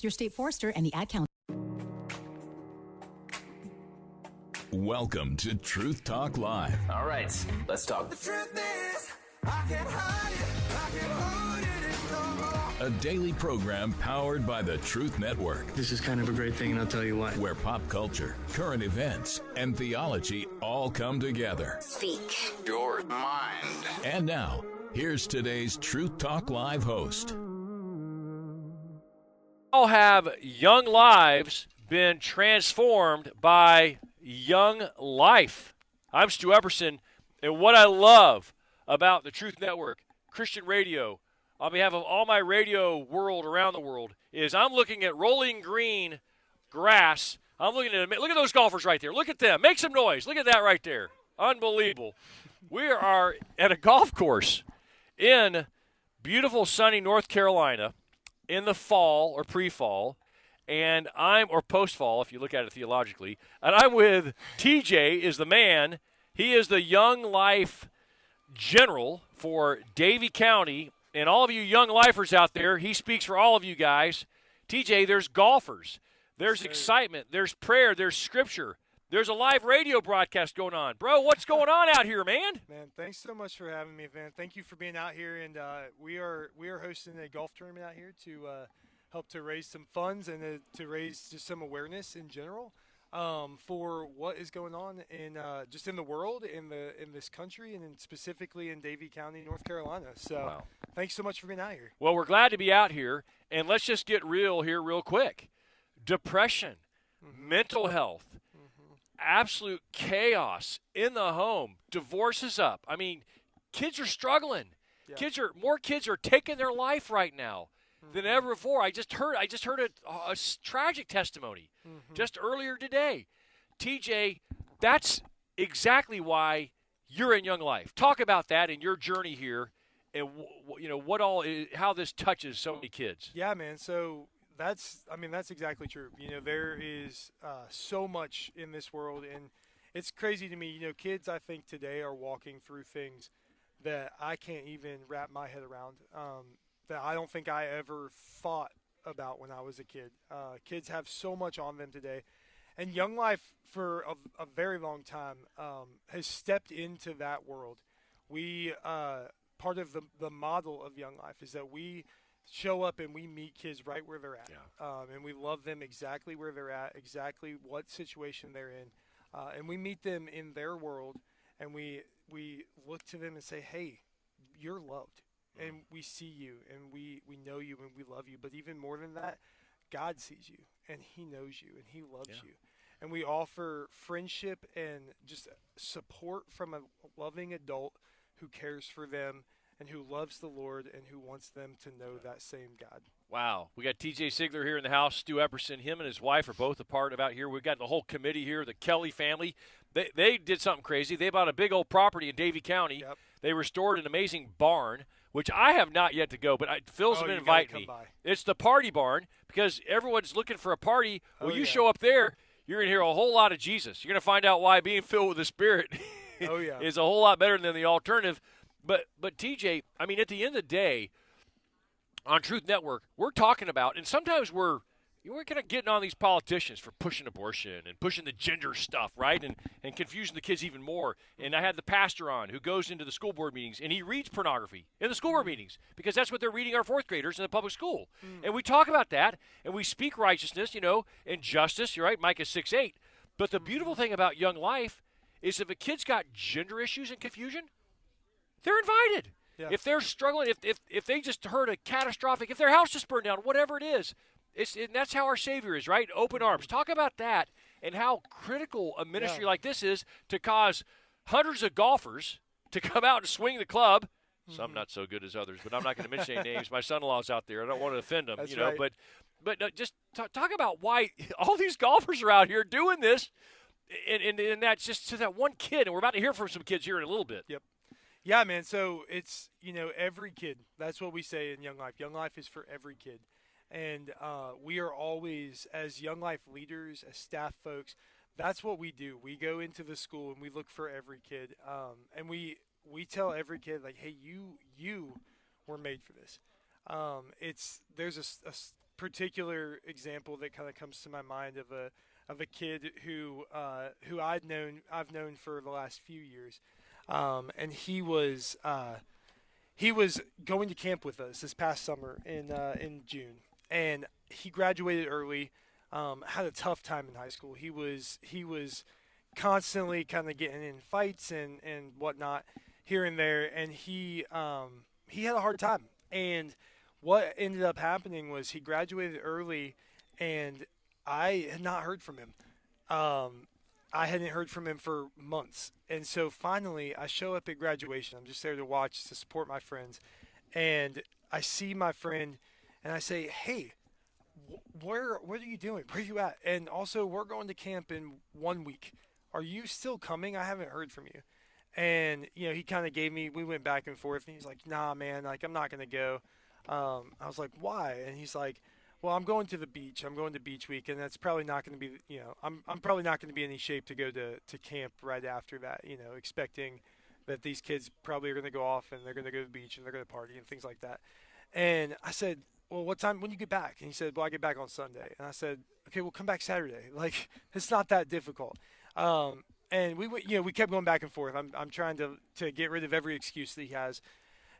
your state forester, and the Ad Council. Welcome to Truth Talk Live. All right, let's talk. The truth is, I can't hide it, I can't hold it no more. A daily program powered by the Truth Network. This is kind of a great thing, and I'll tell you why. Where pop culture, current events, and theology all come together. Speak Your mind. And now, here's today's Truth Talk Live host. How have young lives been transformed by Young Life? I'm Stu Epperson, and what I love about the Truth Network, Christian radio, on behalf of all my radio world around the world, is I'm looking at rolling green grass. I'm looking at look at those golfers right there. Look at them. Make some noise. Look at that right there. Unbelievable. We are at a golf course in beautiful sunny North Carolina in the fall or pre-fall. And or post-fall, if you look at it theologically. And I'm with TJ is the man. He is the Young Life General for Davie County. And all of you Young Lifers out there, he speaks for all of you guys. TJ, there's golfers. There's excitement. There's prayer. There's scripture. There's a live radio broadcast going on. Bro, what's going on out here, man? Man, thanks so much for having me, man. Thank you for being out here. And we are hosting a golf tournament out here to help to raise some funds and to raise just some awareness in general for what is going on in just in the world, in this country, and specifically in Davie County, North Carolina. So Wow. Thanks so much for being out here. Well, we're glad to be out here, and let's just get real here real quick. Depression, mental health, absolute chaos in the home, divorces up. I mean, kids are struggling. Yeah. More kids are taking their life right now than ever before. I just heard a tragic testimony just earlier today. TJ, that's exactly why you're in Young Life. Talk about that and your journey here, and how this touches so many kids. Yeah, man. So that's exactly true. There is so much in this world, and it's crazy to me. Kids, I think today are walking through things that I can't even wrap my head around. That I don't think I ever thought about when I was a kid. Kids have so much on them today. And Young Life, for a very long time, has stepped into that world. We, part of the model of Young Life is that we show up and we meet kids right where they're at. Yeah. And we love them exactly where they're at, exactly what situation they're in. And we meet them in their world, and we look to them and say, hey, you're loved. And we see you, and we know you, and we love you. But even more than that, God sees you, and he knows you, and he loves you. And we offer friendship and just support from a loving adult who cares for them and who loves the Lord and who wants them to know that same God. Wow. We got TJ Sigler here in the house, Stu Epperson. Him and his wife are both a part of out here. We've got the whole committee here, the Kelly family. They did something crazy. They bought a big old property in Davie County. Yep. They restored an amazing barn, which I have not yet to go, but Phil's been inviting me. By. It's the party barn because everyone's looking for a party. Well, you show up there, you're going to hear a whole lot of Jesus. You're going to find out why being filled with the Spirit is a whole lot better than the alternative. But TJ, I mean, at the end of the day, on Truth Network, we're talking about, and sometimes we're kind of getting on these politicians for pushing abortion and pushing the gender stuff, right, and confusing the kids even more. And I had the pastor on who goes into the school board meetings, and he reads pornography in the school board meetings because that's what they're reading our fourth graders in the public school. And we talk about that, and we speak righteousness, and justice, you're right, Micah 6:8. But the beautiful thing about Young Life is if a kid's got gender issues and confusion, they're invited. Yeah. If they're struggling, if they just heard a catastrophic, if their house just burned down, whatever it is, and that's how our Savior is, right? Open arms. Talk about that and how critical a ministry like this is to cause hundreds of golfers to come out and swing the club. Some not so good as others, but I'm not going to mention any names. My son-in-law's out there. I don't want to offend him, that's right. But just talk about why all these golfers are out here doing this, and that's just to that one kid. And we're about to hear from some kids here in a little bit. Yep. Yeah, man. So it's, every kid. That's what we say in Young Life. Young Life is for every kid. And we are always, as Young Life leaders, as staff folks, that's what we do. We go into the school and we look for every kid. And we tell every kid, like, hey, you were made for this. There's particular example that kind of comes to my mind of a kid who I've known for the last few years, and he was going to camp with us this past summer in June, and he graduated early. Had a tough time in high school. He was constantly kind of getting in fights and whatnot here and there, and he had a hard time. And what ended up happening was he graduated early, and I had not heard from him. I hadn't heard from him for months, and so finally I show up at graduation. I'm just there to watch, to support my friends, and I see my friend, and I say, "Hey, what are you doing? Where are you at? And also, we're going to camp in 1 week. Are you still coming? I haven't heard from you." And, he kind of we went back and forth, and he's like, "Nah, man, like, I'm not going to go." I was like, "Why?" And he's like, "Well, I'm going to the beach. I'm going to beach week, and that's probably not going to be, I'm probably not going to be in any shape to go to camp right after that, expecting that these kids probably are going to go off and they're going to go to the beach and they're going to party and things like that." And I said, "Well, what time, when you get back?" And he said, "Well, I get back on Sunday." And I said, "Okay, well, come back Saturday." Like, it's not that difficult. And we kept going back and forth. I'm trying to get rid of every excuse that he has.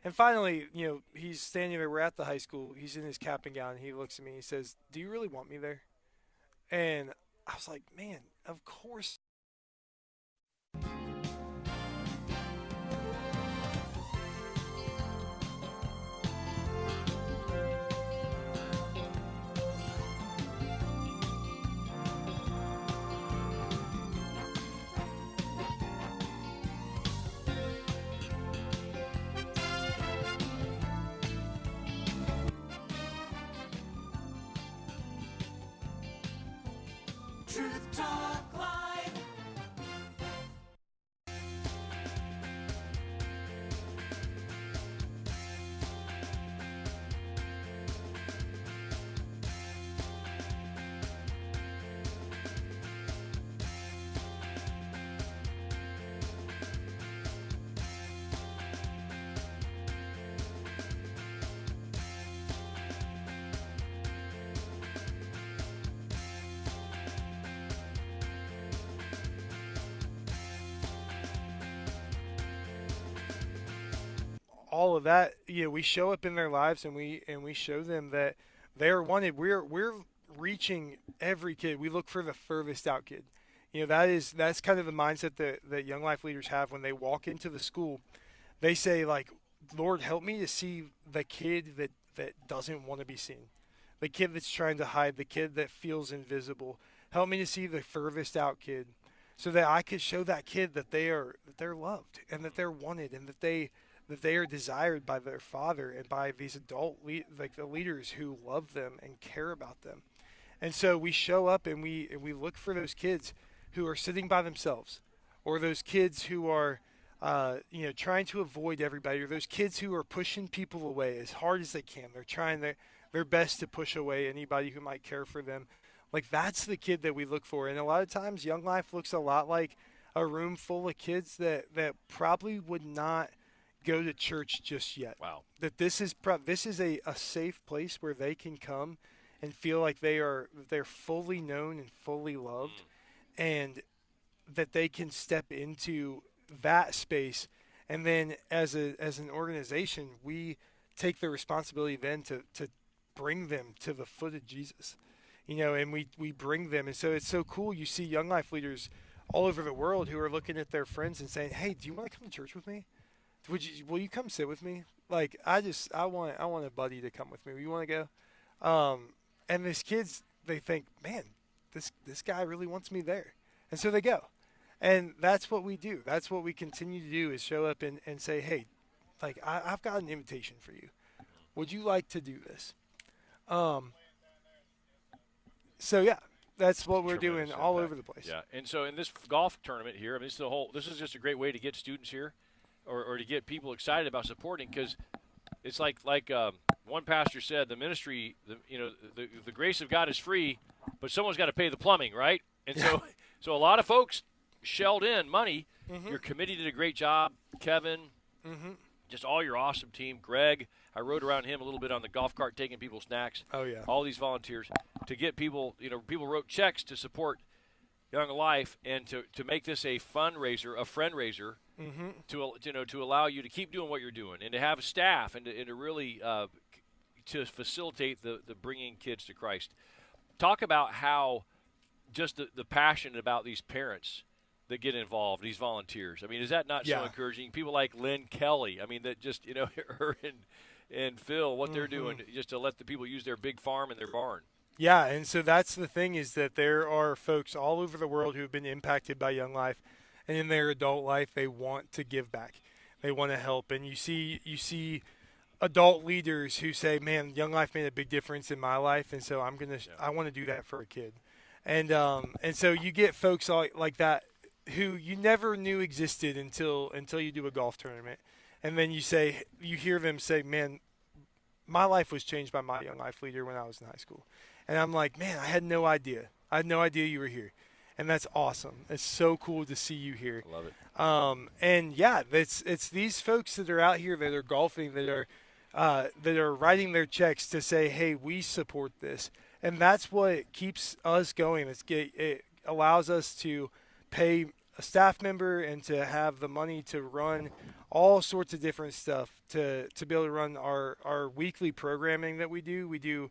And finally, he's standing there. We're at the high school. He's in his cap and gown. He looks at me. He says, "Do you really want me there?" And I was like, "Man, of course." Truth Talk Live. All of that, we show up in their lives, and we show them that they are wanted. We're reaching every kid. We look for the furthest out kid. That's kind of the mindset that Young Life leaders have when they walk into the school. They say, like, "Lord, help me to see the kid that doesn't want to be seen, the kid that's trying to hide, the kid that feels invisible. Help me to see the furthest out kid, so that I could show that kid that they're loved and that they're wanted and that they are desired by their Father and by these adult the leaders who love them and care about them." And so we show up and we look for those kids who are sitting by themselves, or those kids who are trying to avoid everybody, or those kids who are pushing people away as hard as they can. They're trying their best to push away anybody who might care for them. Like, that's the kid that we look for. And a lot of times Young Life looks a lot like a room full of kids that probably would not go to church just yet. Wow. That this is a safe place where they can come and feel like they're fully known and fully loved, and that they can step into that space. And then as an organization, we take the responsibility then to bring them to the foot of Jesus, and we bring them. And so it's so cool. You see Young Life leaders all over the world who are looking at their friends and saying, "Hey, do you want to come to church with me? Will you come sit with me? Like, I want a buddy to come with me. You want to go?" And these kids, they think, "Man, this guy really wants me there." And so they go. And that's what we do. That's what we continue to do, is show up and say, "Hey, like, I've got an invitation for you. Would you like to do this?" So yeah, that's what we're doing all over the place. Yeah. And so in this golf tournament here, I mean, this is just a great way to get students here, or to get people excited about supporting, because it's like one pastor said, the ministry, the grace of God is free, but someone's got to pay the plumbing, right? And so a lot of folks shelled in money. Mm-hmm. Your committee did a great job, Kevin. Mm-hmm. Just all your awesome team, Greg. I rode around him a little bit on the golf cart taking people snacks. Oh, yeah. All these volunteers to get people, people wrote checks to support Young Life and to make this a fundraiser, a friend raiser, to allow you to keep doing what you're doing and to have a staff and to really to facilitate the bringing kids to Christ. Talk about how just the passion about these parents that get involved, these volunteers. I mean, is that not so encouraging? People like Lynn Kelly, I mean, that just, her and Phil, what they're doing just to let the people use their big farm and their barn. Yeah, and so that's the thing is that there are folks all over the world who have been impacted by Young Life, and in their adult life they want to give back. They want to help, and you see adult leaders who say, "Man, Young Life made a big difference in my life, and so I want to do that for a kid." And so you get folks like that who you never knew existed until you do a golf tournament, and then you hear them say, "Man, my life was changed by my Young Life leader when I was in high school." And I'm like, man, I had no idea. I had no idea you were here. And that's awesome. It's so cool to see you here. I love it. And yeah, it's these folks that are out here that are golfing, that are writing their checks to say, hey, we support this. And that's what keeps us going. It allows us to pay a staff member and to have the money to run all sorts of different stuff to be able to run our weekly programming that we do. We do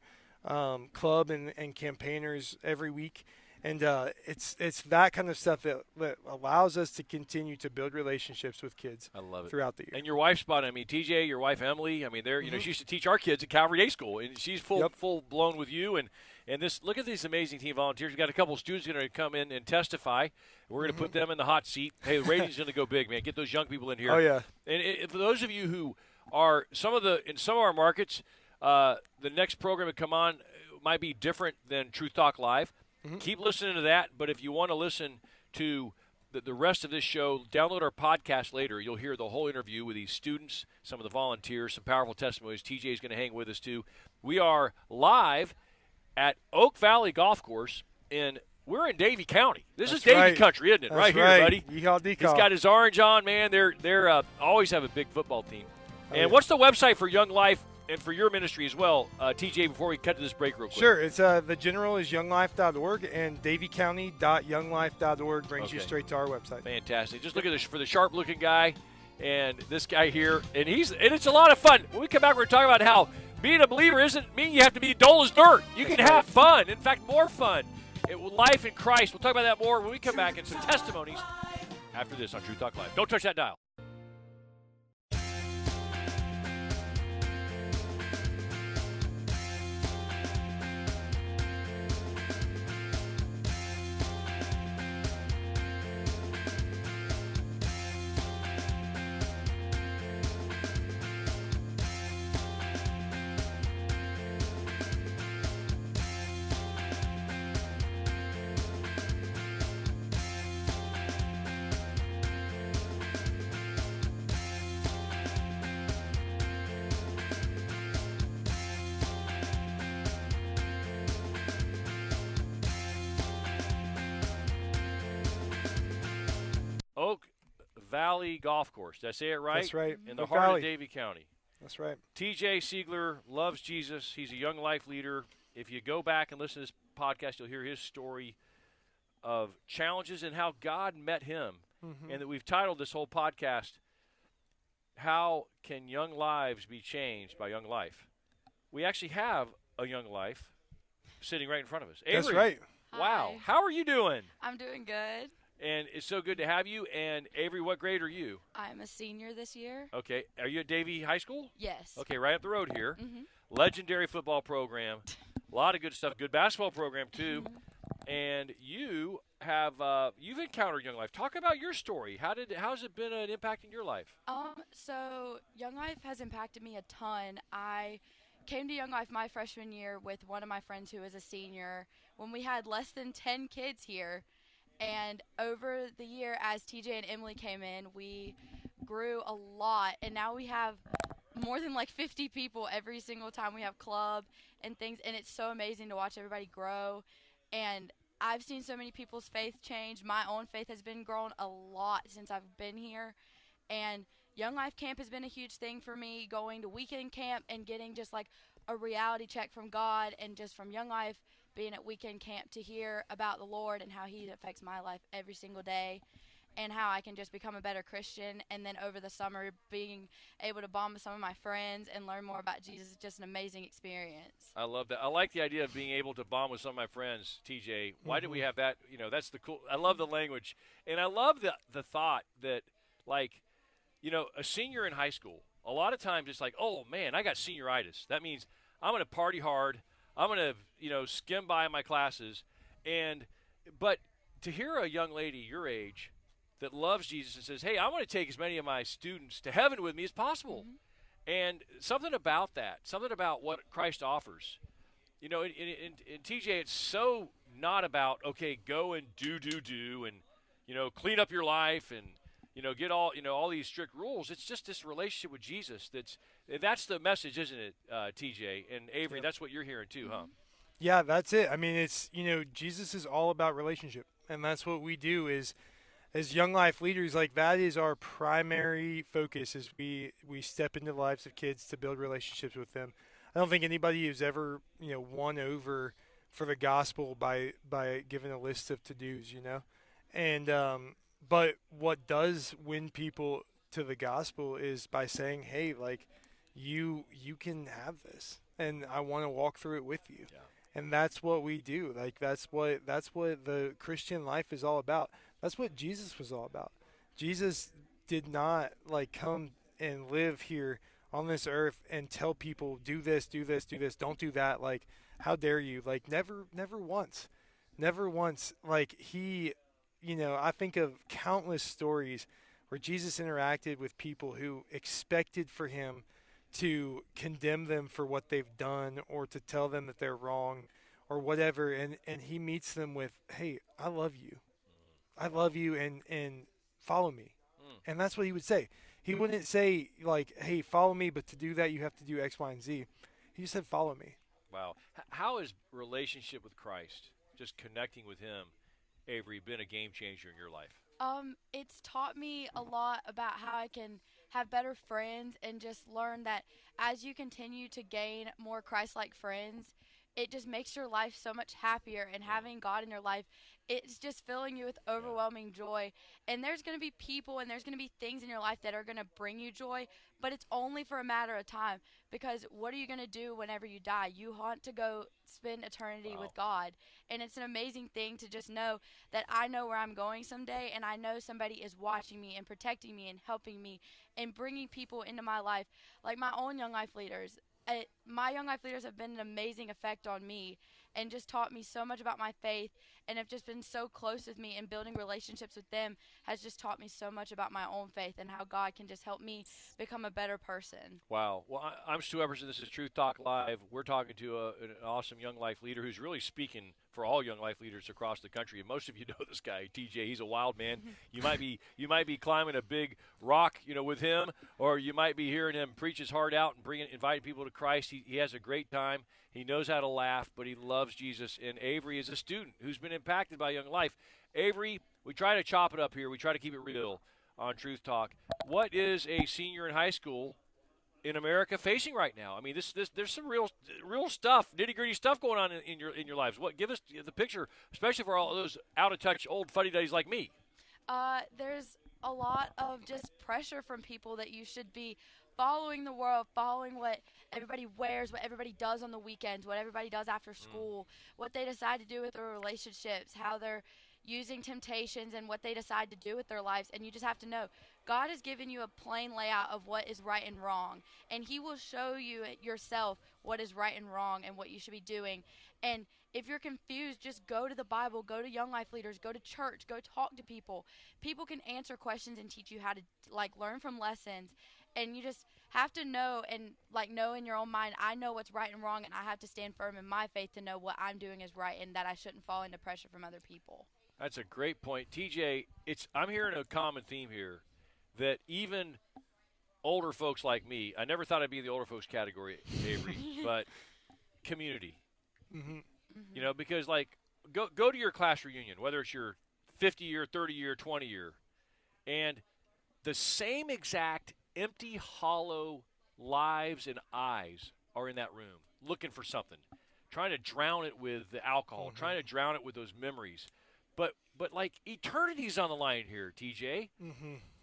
club and campaigners every week, and it's that kind of stuff that allows us to continue to build relationships with kids. I love it. Throughout the year. And your wife's spot. I mean, TJ, your wife Emily. I mean, they're she used to teach our kids at Calvary Day School, and she's full blown with you. And this, look at these amazing team volunteers. We've got a couple of students going to come in and testify. We're going to put them in the hot seat. Hey, the ratings going to go big, man. Get those young people in here. Oh yeah. And for those of you who are in some of our markets, the next program to come on might be different than Truth Talk Live. Keep listening to that, but if you want to listen to the rest of this show, download our podcast later. You'll hear the whole interview with these students, some of the volunteers, some powerful testimonies. TJ is going to hang with us, too. We are live at Oak Valley Golf Course, and we're in Davie County. This is Davie country, isn't it? That's right here, buddy. Yeehaw, He's got his orange on, man. They're always have a big football team. And what's the website for Young Life and for your ministry as well, TJ, before we cut to this break real quick? Sure. It's the general is younglife.org, and daviecounty.younglife.org brings you straight to our website. Fantastic. Just look at this for the sharp-looking guy and this guy here, and it's a lot of fun. When we come back, we're talking about how being a believer isn't mean you have to be dull as dirt. You can have fun. In fact, more fun. Life in Christ. We'll talk about that more when we come back and some testimonies after this on Truth Talk Live. Don't touch that dial. Oak Valley Golf Course. Did I say it right? That's right. In the Oak heart Valley. of Davie County. That's right. TJ Siegler loves Jesus. He's a Young Life leader. If you go back and listen to this podcast, you'll hear his story of challenges and how God met him. And that we've titled this whole podcast, How Can Young Lives Be Changed by Young Life? We actually have a Young Life sitting right in front of us. Avery, That's right. Wow. Hi. How are you doing? I'm doing good. And it's so good to have you. And Avery, what grade are you? I'm a senior this year. Okay. Are you at Davie High School? Yes. Okay, right up the road here. Mhm. Legendary football program. A lot of good stuff. Good basketball program, too. And you have you've encountered Young Life. Talk about your story. How's it been an impact in your life? So Young Life has impacted me a ton. I came to Young Life my freshman year with one of my friends who was a senior when we had less than 10 kids here. And over the year, as TJ and Emily came in, we grew a lot. And now we have more than like 50 people every single time we have club and things. And it's so amazing to watch everybody grow. And I've seen so many people's faith change. My own faith has been grown a lot since I've been here. And Young Life Camp has been a huge thing for me, going to weekend camp and getting just like a reality check from God, and just from Young Life being at weekend camp to hear about the Lord and how he affects my life every single day, and how I can just become a better Christian. And then over the summer, being able to bond with some of my friends and learn more about Jesus is just an amazing experience. I love that. I like the idea of being able to bond with some of my friends, TJ. Why do we have that? You know, that's the cool. I love the language. And I love the thought that, like, you know, a senior in high school, a lot of times it's like, oh, man, I got senioritis. That means I'm going to party hard. I'm going to, you know, skim by my classes. But to hear a young lady your age that loves Jesus and says, hey, I want to take as many of my students to heaven with me as possible. And something about that, something about what Christ offers. You know, in TJ, it's so not about, okay, go and do, and, you know, clean up your life and, you know, get all these strict rules. It's just this relationship with Jesus that's the message, isn't it, TJ? And Avery, that's what you're hearing too, huh? Yeah, that's it. I mean, it's, you know, Jesus is all about relationship, and that's what we do is, as Young Life leaders, like that is our primary focus as we step into the lives of kids to build relationships with them. I don't think anybody has ever, you know, won over for the gospel by giving a list of to-dos, you know. And but what does win people to the gospel is by saying, hey, like you can have this, and I want to walk through it with you. Yeah. And that's what we do. Like that's what the Christian life is all about. That's what Jesus was all about. Jesus did not like come and live here on this earth and tell people, do this, don't do that. Like, how dare you? Like, never once. Like, he, you know, I think of countless stories where Jesus interacted with people who expected for him to condemn them for what they've done or to tell them that they're wrong or whatever. And he meets them with, hey, I love you. And follow me. And that's what he would say. He wouldn't say, like, hey, follow me, but to do that you have to do X, Y, and Z. He just said, follow me. Wow. How has relationship with Christ, just connecting with him, Avery, been a game changer in your life? It's taught me a lot about how I can have better friends, and just learn that as you continue to gain more Christ-like friends, it just makes your life so much happier. And having God in your life, it's just filling you with overwhelming joy. And there's going to be people and there's going to be things in your life that are going to bring you joy, but it's only for a matter of time. Because what are you going to do whenever you die? You want to go spend eternity with God. And it's an amazing thing to just know that I know where I'm going someday, and I know somebody is watching me and protecting me and helping me and bringing people into my life. Like my own Young Life leaders. My Young Life leaders have been an amazing effect on me and just taught me so much about my faith, and have just been so close with me, and building relationships with them has just taught me so much about my own faith and how God can just help me become a better person. Wow. Well, I'm Stu Epperson. This is Truth Talk Live. We're talking to an awesome Young Life leader who's really speaking for all Young Life leaders across the country. And most of you know this guy, TJ. He's a wild man. You might be climbing a big rock, you know, with him, or you might be hearing him preach his heart out and inviting people to Christ. He has a great time. He knows how to laugh, but he loves Jesus. And Avery is a student who's been impacted by Young Life. Avery, we try to chop it up here. We try to keep it real on Truth Talk. What is a senior in high school in America facing right now? I mean, there's some real stuff, nitty-gritty stuff going on in your lives. Give us the picture, especially for all those out-of-touch old fuddy-duddies like me. There's a lot of just pressure from people that you should be following the world, following what everybody wears, what everybody does on the weekends, what everybody does after school, what they decide to do with their relationships, how they're using temptations, and what they decide to do with their lives. And you just have to know God has given you a plain layout of what is right and wrong, and he will show you yourself what is right and wrong and what you should be doing. And if you're confused, just go to the Bible, go to Young Life leaders, go to church, go talk to people. People can answer questions and teach you how to learn from lessons. And you just have to know, and know in your own mind, I know what's right and wrong, and I have to stand firm in my faith to know what I'm doing is right, and that I shouldn't fall into pressure from other people. That's a great point. TJ, I'm hearing a common theme here, that even older folks like me, I never thought I'd be in the older folks category, Avery, but community. Mm-hmm. You know, because go to your class reunion, whether it's your 50-year, 30-year, 20-year, and the same exact empty, hollow lives and eyes are in that room looking for something, trying to drown it with the alcohol, trying to drown it with those memories. But like eternity's on the line here, TJ.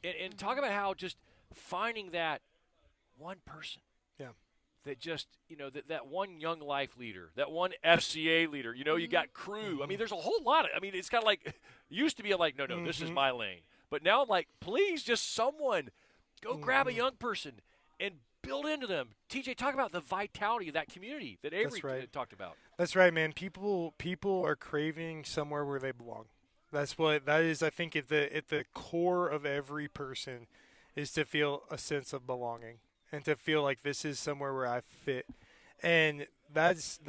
And talk about how just finding that one person. Yeah. That just, that one Young Life leader, that one FCA leader, you got crew. I mean, there's a whole lot of, it's kind of like, used to be like, no, this is my lane. But now I'm like, please, just someone, go grab a young person and build into them. TJ, talk about the vitality of that community that Avery talked about. That's right, man. People are craving somewhere where they belong. That is, I think, at the core of every person is to feel a sense of belonging and to feel like this is somewhere where I fit. And that's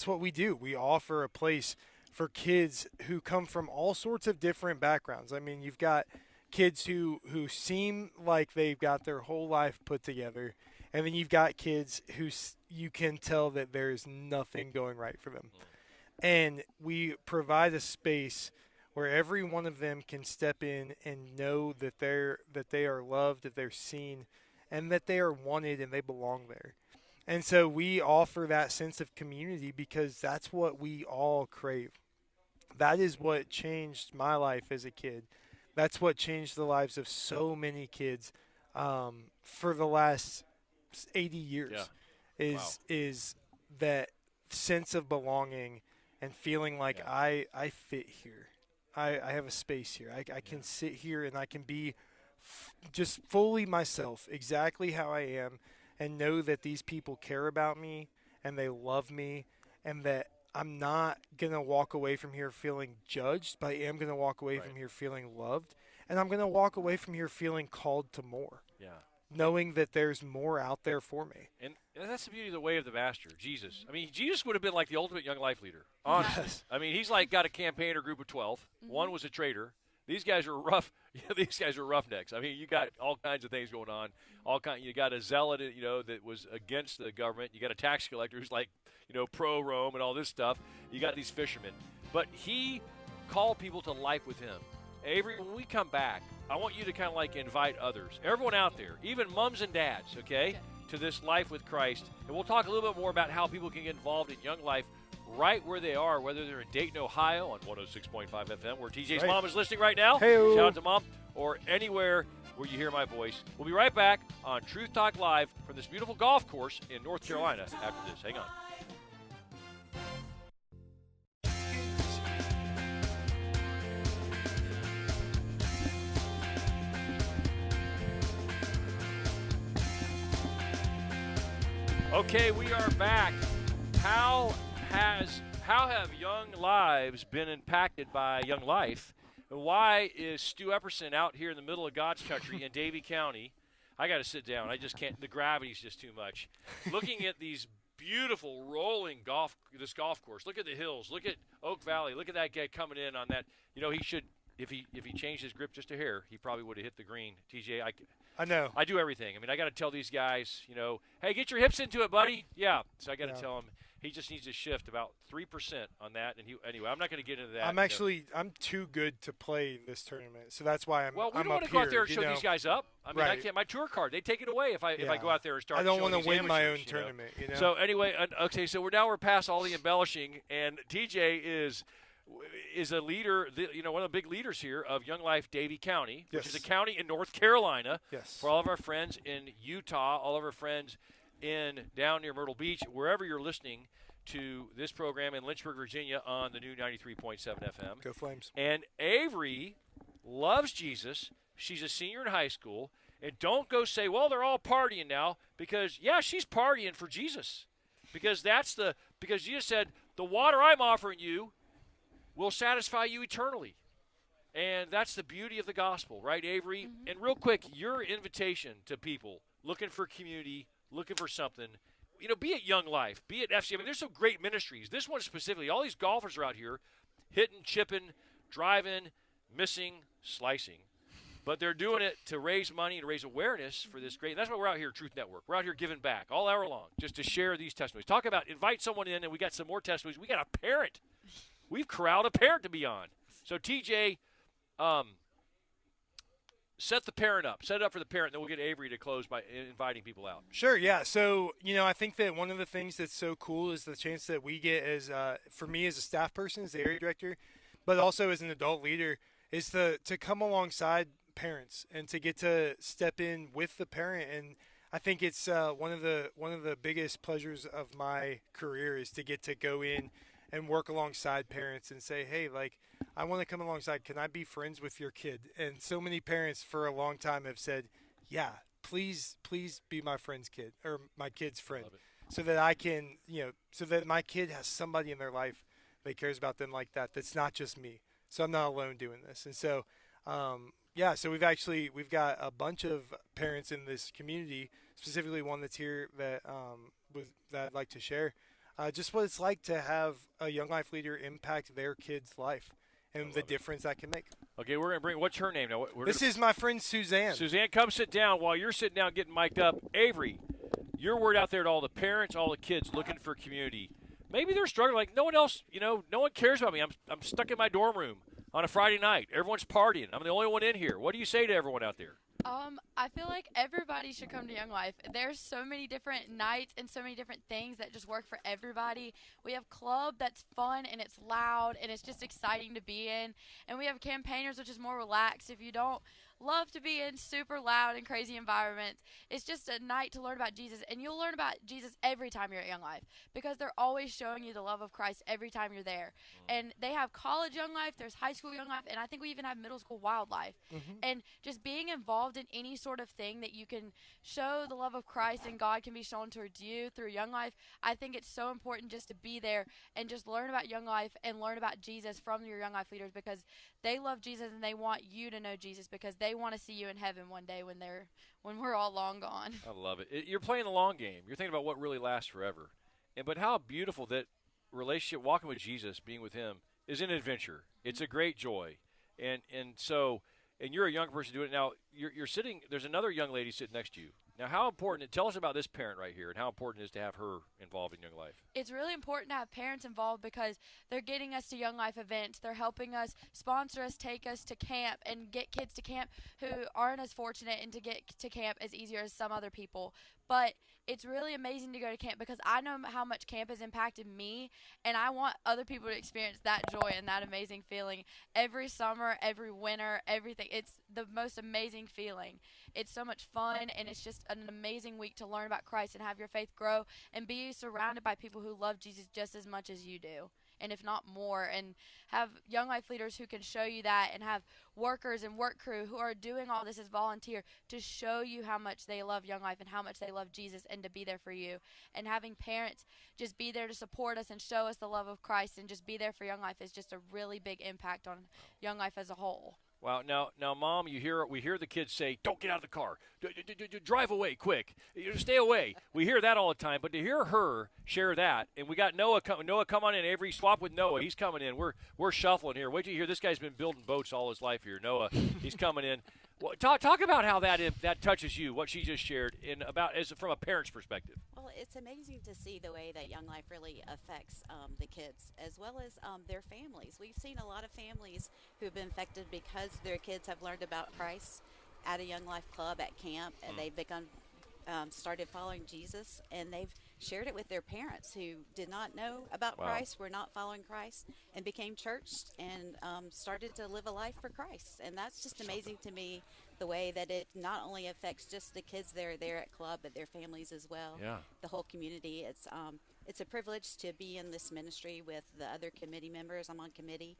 what we do. We offer a place for kids who come from all sorts of different backgrounds. I mean, you've got kids who seem like they've got their whole life put together, and then you've got kids who you can tell that there's nothing going right for them. And we provide a space where every one of them can step in and know that they are loved, that they're seen, and that they are wanted and they belong there. And so we offer that sense of community because that's what we all crave. That is what changed my life as a kid. That's what changed the lives of so many kids for the last 80 years. Yeah. Is that sense of belonging and feeling like I fit here. I have a space here. I can sit here and I can be just fully myself, exactly how I am, and know that these people care about me and they love me, and that I'm not going to walk away from here feeling judged, but I am going to walk away from here feeling loved, and I'm going to walk away from here feeling called to more. Yeah. Knowing that there's more out there for me. And that's the beauty of the way of the master, Jesus. I mean, Jesus would have been like the ultimate Young Life leader, honestly. Yes. I mean, he's like got a campaign or group of 12. One was a traitor. These guys are rough. These guys are roughnecks. I mean, you got all kinds of things going on. You got a zealot, that was against the government. You got a tax collector who's like, pro-Rome and all this stuff. You got these fishermen. But he called people to life with him. Avery, when we come back, I want you to kind of like invite others, everyone out there, even moms and dads, okay, to this life with Christ. And we'll talk a little bit more about how people can get involved in Young Life right where they are, whether they're in Dayton, Ohio on 106.5 FM, where TJ's mom is listening right now. Hey-o. Shout out to Mom. Or anywhere where you hear my voice. We'll be right back on Truth Talk Live from this beautiful golf course in North Carolina after this. Hang on. Okay, we are back. How have Young Lives been impacted by Young Life? And why is Stu Epperson out here in the middle of God's country in Davie County? I got to sit down. I just can't. The gravity's just too much. Looking at these beautiful rolling golf course. Look at the hills. Look at Oak Valley. Look at that guy coming in on that. He should. If he changed his grip just a hair, he probably would have hit the green. TJ, I know. I do everything. I mean, I got to tell these guys, hey, get your hips into it, buddy. Yeah. So I got to tell him he just needs to shift about 3% on that. And anyway, I'm not going to get into that. I'm too good to play this tournament, so that's why I'm. Well, we I'm don't want to go out there and show these guys up. I mean, I can't. My tour card, they take it away if I go out there and start. I don't want to win my own tournament. So anyway, okay. So we're past all the embellishing, and TJ is a leader, one of the big leaders here of Young Life Davie County, which is a county in North Carolina. Yes. For all of our friends in Utah, all of our friends down near Myrtle Beach, wherever you're listening to this program in Lynchburg, Virginia on the new 93.7 FM. Go Flames. And Avery loves Jesus. She's a senior in high school. And don't go say, well, they're all partying now, because, she's partying for Jesus. Because Jesus said, the water I'm offering you will satisfy you eternally. And that's the beauty of the gospel, right, Avery? Mm-hmm. And real quick, your invitation to people looking for community, looking for something, be it Young Life, be it FC. I mean, there's some great ministries. This one specifically, all these golfers are out here hitting, chipping, driving, missing, slicing. But they're doing it to raise money and raise awareness for this great. That's why we're out here, Truth Network. We're out here giving back all hour long just to share these testimonies. Talk about invite someone in, and we got some more testimonies. We got a parent. We've corralled a parent to be on. So, TJ, set the parent up. Set it up for the parent, then we'll get Avery to close by inviting people out. Sure, yeah. So, I think that one of the things that's so cool is the chance that we get as, for me as a staff person, as the area director, but also as an adult leader, is to come alongside parents and to get to step in with the parent. And I think it's one of the biggest pleasures of my career is to get to go in and work alongside parents and say, hey, like, I want to come alongside. Can I be friends with your kid? And so many parents for a long time have said, yeah, please be my friend's kid or my kid's friend, so that I can, so that my kid has somebody in their life that cares about them like that. That's not just me. So I'm not alone doing this. And so, so we've got a bunch of parents in this community, specifically one that's here that that I'd like to share, just what it's like to have a Young Life leader impact their kid's life and the difference that can make. Okay, we're going to bring – what's her name now? This is my friend Suzanne. Suzanne, come sit down. While you're sitting down getting mic'd up, Avery, your word out there to all the parents, all the kids looking for community. Maybe they're struggling like no one else – no one cares about me. I'm stuck in my dorm room on a Friday night. Everyone's partying. I'm the only one in here. What do you say to everyone out there? I feel like everybody should come to Young Life. There's so many different nights and so many different things that just work for everybody. We have club that's fun and it's loud and it's just exciting to be in. And we have campaigners, which is more relaxed. If you don't love to be in super loud and crazy environments, it's just a night to learn about Jesus. And you'll learn about Jesus every time you're at Young Life because they're always showing you the love of Christ every time you're there. And they have college Young Life, there's high school Young Life, and I think we even have middle school wildlife. And just being involved in any sort of thing that you can show the love of Christ and God can be shown towards you through Young Life, I think it's so important just to be there and just learn about Young Life and learn about Jesus from your Young Life leaders because they love Jesus and they want you to know Jesus because they want to see you in heaven one day when we're all long gone. I love it. You're playing the long game. You're thinking about what really lasts forever. But how beautiful that relationship, walking with Jesus, being with him, is an adventure. It's a great joy. And you're a young person doing it. Now, you're sitting, there's another young lady sitting next to you. Now, how important, tell us about this parent right here and how important it is to have her involved in Young Life. It's really important to have parents involved because they're getting us to Young Life events. They're helping us sponsor us, take us to camp, and get kids to camp who aren't as fortunate and to get to camp as easier as some other people. But it's really amazing to go to camp because I know how much camp has impacted me, and I want other people to experience that joy and that amazing feeling every summer, every winter, everything. It's the most amazing feeling. It's so much fun, and it's just an amazing week to learn about Christ and have your faith grow and be surrounded by people who love Jesus just as much as you do, and if not more, and have Young Life leaders who can show you that and have workers and work crew who are doing all this as volunteer to show you how much they love Young Life and how much they love Jesus and to be there for you. And having parents just be there to support us and show us the love of Christ and just be there for Young Life is just a really big impact on Young Life as a whole. Wow. Now, Mom, we hear the kids say, "Don't get out of the car. Drive away, quick. Stay away." We hear that all the time. But to hear her share that, and we got Noah. Noah, come on in. Avery, swap with Noah. He's coming in. We're shuffling here. Wait till you hear this guy's been building boats all his life here. Noah, he's coming in. Well, talk about how that touches you. What she just shared, from a parent's perspective. Well, it's amazing to see the way that Young Life really affects the kids as well as their families. We've seen a lot of families who have been affected because their kids have learned about Christ at a Young Life club at camp, and they've started following Jesus, and they've shared it with their parents who did not know about Christ, were not following Christ, and became churched and started to live a life for Christ. And that's just amazing to me, the way that it not only affects just the kids that are there at club, but their families as well. Yeah. The whole community. It's a privilege to be in this ministry with the other committee members. I'm on committee,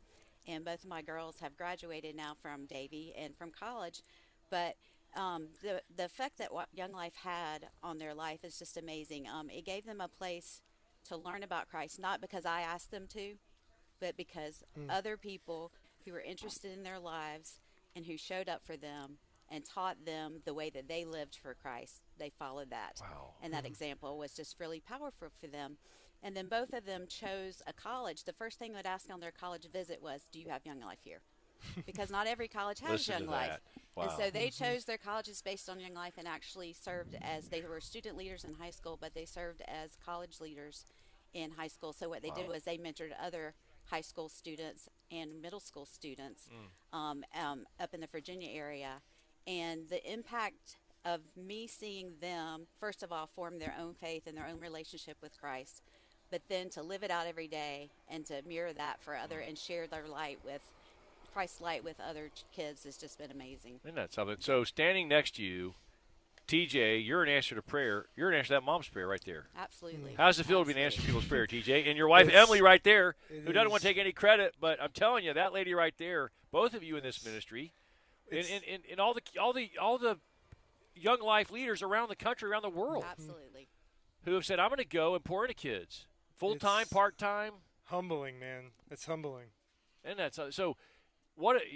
and both of my girls have graduated now from Davie and from college. But the effect that what Young Life had on their life is just amazing. It gave them a place to learn about Christ, not because I asked them to, but because other people who were interested in their lives and who showed up for them and taught them the way that they lived for Christ, they followed that. Wow. And that example was just really powerful for them. And then both of them chose a college. The first thing they'd ask on their college visit was, "Do you have Young Life here?" Because not every college has Listen Young to Life. that. Wow. And so they chose their colleges based on Young Life and actually served as, they were student leaders in high school, but they served as college leaders in high school. So what they did was they mentored other high school students and middle school students up in the Virginia area. And the impact of me seeing them, first of all, form their own faith and their own relationship with Christ, but then to live it out every day and to mirror that for other and share their light with Christ's light with other kids has just been amazing. Isn't that something? So standing next to you, TJ, you're an answer to prayer. You're an answer to that mom's prayer right there. Absolutely. How does it feel to be an answer to people's prayer, TJ? And your wife, Emily, right there, who doesn't want to take any credit, but I'm telling you, that lady right there, both of you in this ministry, and all the young life leaders around the country, around the world. Absolutely. Who have said, I'm going to go and pour into kids. Full-time, part-time. Humbling, man. It's humbling. And that's so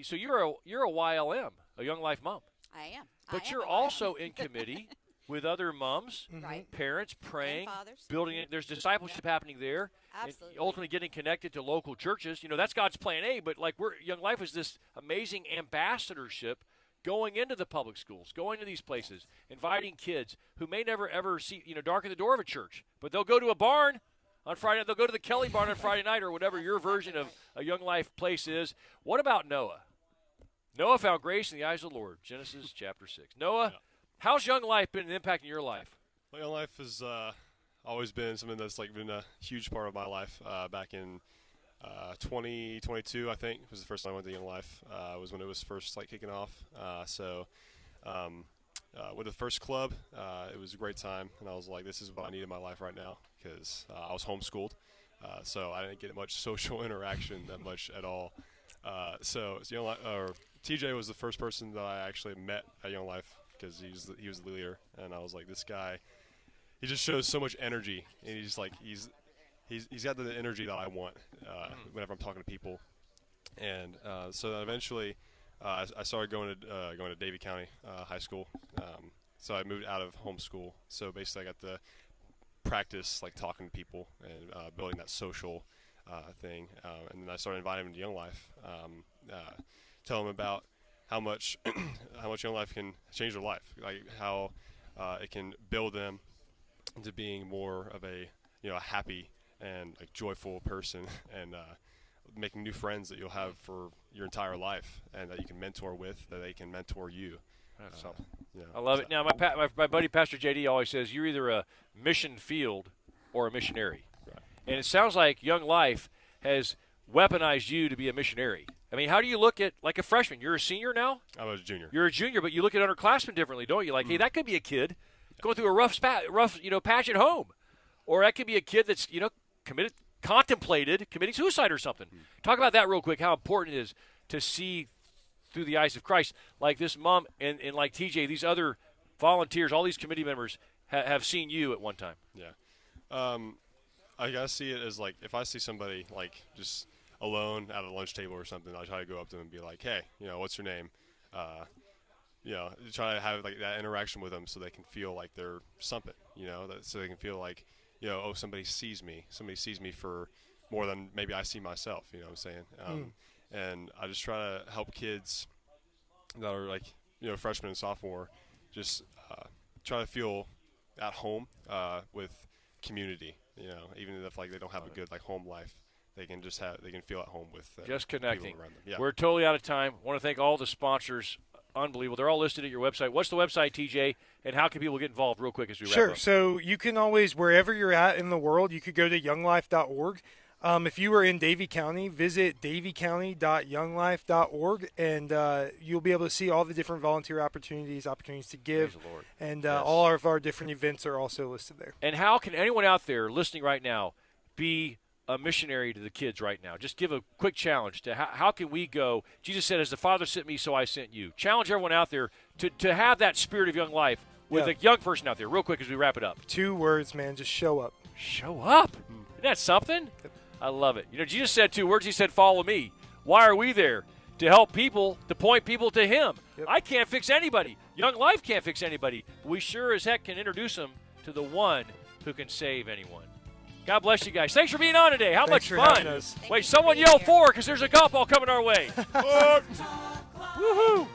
so you're a YLM, a Young Life mom. I am. But you're also in committee with other moms, Right. parents praying, And fathers. building it. There's discipleship happening there. Absolutely. And ultimately getting connected to local churches. You know, that's God's plan A, but like Young Life is this amazing ambassadorship going into the public schools, going to these places, inviting kids who may never ever see, darken the door of a church, but they'll go to a barn on Friday. They'll go to the Kelly barn on Friday night or whatever your version of a Young Life place is. What about Noah? Noah found grace in the eyes of the Lord, Genesis chapter 6. Noah, how's Young Life been impacting your life? Well, Young Life has always been something that's been a huge part of my life. Back in 2022, I think, was the first time I went to Young Life. Was when it was first kicking off. With the first club, it was a great time, and I was like, this is what I need in my life right now, because I was homeschooled, so I didn't get much social interaction that much at all. So Young Life, TJ was the first person that I actually met at Young Life, because he was the leader, and I was like, this guy, he just shows so much energy, and he's got the energy that I want whenever I'm talking to people, and so then eventually I started going to Davie County High School, so I moved out of homeschool. So basically, I got to practice talking to people and building that social thing, and then I started inviting them to Young Life, tell them about how much Young Life can change their life, how it can build them into being more of a happy and joyful person, and making new friends that you'll have for your entire life, and that you can mentor with, that they can mentor you. That's something. I love it. Now, my buddy Pastor JD always says you're either a mission field or a missionary. Right. And it sounds like Young Life has weaponized you to be a missionary. I mean, how do you look at a freshman? You're a senior now? I'm a junior. You're a junior, but you look at underclassmen differently, don't you? Hey, that could be a kid going through a rough patch at home. Or that could be a kid that's, contemplated committing suicide or something. Talk about that real quick, how important it is to see through the eyes of Christ. Like this mom and like TJ, these other volunteers, all these committee members have seen you at one time. Yeah. I gotta see it as if I see somebody just alone at a lunch table or something, I try to go up to them and be like, hey, what's your name? Try to have that interaction with them so they can feel like they're something, so they can feel like, somebody sees me. Somebody sees me for more than maybe I see myself, you know what I'm saying? And I just try to help kids that are freshman and sophomore, just try to feel at home with community, even if they don't have a good home life. They can feel at home with just connecting. People around them. Yeah. We're totally out of time. I want to thank all the sponsors. Unbelievable. They're all listed at your website. What's the website, TJ, and how can people get involved real quick as we wrap up? Sure. So you can always, wherever you're at in the world, you could go to younglife.org. If you are in Davie County, visit daviecounty.younglife.org, and you'll be able to see all the different volunteer opportunities to give, and all of our different events are also listed there. And how can anyone out there listening right now be a missionary to the kids right now? Just give a quick challenge to how can we go. Jesus said, as the Father sent me, so I sent you. Challenge everyone out there to have that spirit of Young Life with a young person out there real quick as we wrap it up. 2 words, man. Just show up. Show up. Isn't that something? I love it. Jesus said 2 words. He said, follow me. Why are we there? To help people, to point people to him. Yep. I can't fix anybody. Young Life can't fix anybody. But we sure as heck can introduce them to the one who can save anyone. God bless you guys. Thanks for being on today. How much fun. Wait, someone yell 4 because there's a golf ball coming our way. Woohoo!